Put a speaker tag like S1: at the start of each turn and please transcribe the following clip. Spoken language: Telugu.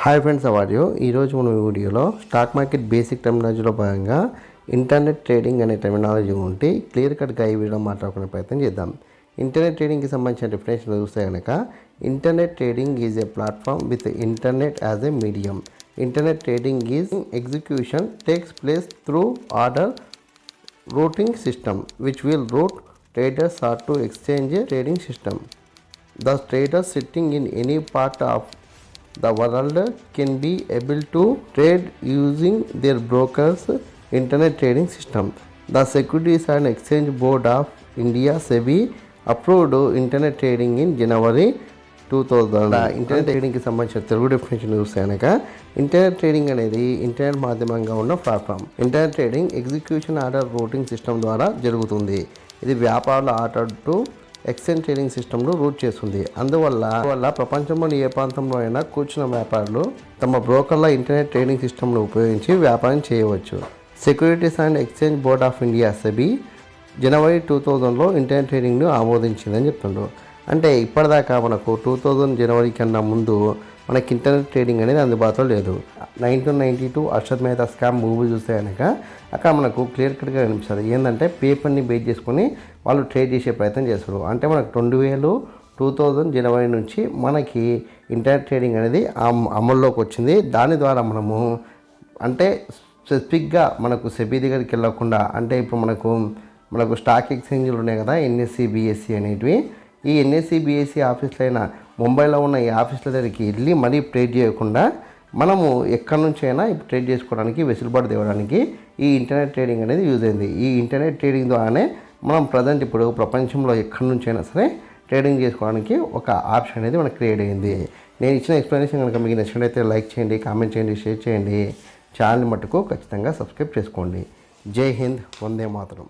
S1: హాయ్ ఫ్రెండ్స్, అవార్యో ఈరోజు మన వీడియోలో స్టాక్ మార్కెట్ బేసిక్ టెర్మినాలజీలో భాగంగా ఇంటర్నెట్ ట్రేడింగ్ అనే టెర్మినాలజీ ఉంటే క్లియర్ కట్గా ఈ వీడియో మాట్లాడుకునే ప్రయత్నం చేద్దాం. ఇంటర్నెట్ ట్రేడింగ్కి సంబంధించిన డెఫినేషన్ చూస్తే కనుక internet trading is a platform with internet as a medium. Internet trading is execution takes place through order routing system which will route traders or to exchange a trading system. The traders sitting in any part of the world can be able to trade using their brokers internet trading system. The Securities and Exchange Board of India SEBI approved internet trading in January 2000. Internet ట్రేడింగ్కి సంబంధించిన తెలుగు డెఫినేషన్ చూస్తే కనుక ఇంటర్నెట్ ట్రేడింగ్ అనేది ఇంటర్నెట్ మాధ్యమంగా ఉన్న platform. Internet trading execution order routing system ద్వారా జరుగుతుంది. ఇది వ్యాపారుల ఆర్డర్ టు ఎక్స్చేంజ్ ట్రేడింగ్ సిస్టమ్ను రూట్ చేస్తుంది. అందువల్ల ప్రపంచంలోని ఏ ప్రాంతంలో అయినా కూర్చున్న వ్యాపారులు తమ బ్రోకర్ల ఇంటర్నెట్ ట్రేడింగ్ సిస్టమ్ను ఉపయోగించి వ్యాపారం చేయవచ్చు. Securities and exchange board of India SEBI జనవరి 2000లో ఇంటర్నెట్ ట్రేడింగ్ను ఆమోదించిందని చెప్తుండ్రు. అంటే ఇప్పటిదాకా మనకు 2000 జనవరి కన్నా ముందు మనకి ఇంటర్నెట్ ట్రేడింగ్ అనేది అందుబాటులో లేదు. 1992 అర్షద్ మెహతా స్కామ్ మూవీ చూస్తే కనుక అక్కడ మనకు క్లియర్ కట్గా కనిపిస్తుంది. ఏంటంటే పేపర్ని బేస్ చేసుకొని వాళ్ళు ట్రేడ్ చేసే ప్రయత్నం చేస్తారు. అంటే మనకు 2000 జనవరి నుంచి మనకి ఇంటర్నెట్ ట్రేడింగ్ అనేది అమల్లోకి వచ్చింది. దాని ద్వారా మనము అంటే స్పెసిఫిక్గా మనకు సెబీ దగ్గరికి వెళ్ళకుండా, అంటే ఇప్పుడు మనకు స్టాక్ ఎక్స్చేంజ్లు ఉన్నాయి కదా, ఎన్ఎస్సి బిఎస్సి అనేటివి. ఈ ఎన్ఎస్సి బిఎస్సి ఆఫీసులు అయినా ముంబైలో ఉన్న ఈ ఆఫీసుల దగ్గరికి వెళ్ళి మరీ ట్రేడ్ చేయకుండా మనము ఎక్కడి నుంచి అయినా ఇప్పుడు ట్రేడ్ చేసుకోవడానికి వెసులుబాటు తేవడానికి ఈ ఇంటర్నెట్ ట్రేడింగ్ అనేది యూజ్ అయింది. ఈ ఇంటర్నెట్ ట్రేడింగ్ ద్వారానే మనం ప్రజెంట్ ఇప్పుడు ప్రపంచంలో ఎక్కడి నుంచి అయినా సరే ట్రేడింగ్ చేసుకోవడానికి ఒక ఆప్షన్ అనేది మనకు క్రియేట్ అయింది. నేను ఇచ్చిన ఎక్స్ప్లెనేషన్ కనుక మీకు నచ్చినట్లయితే లైక్ చేయండి, కామెంట్ చేయండి, షేర్ చేయండి. ఛానల్ మట్టుకు ఖచ్చితంగా సబ్స్క్రైబ్ చేసుకోండి. జై హింద్, వందే మాతరం.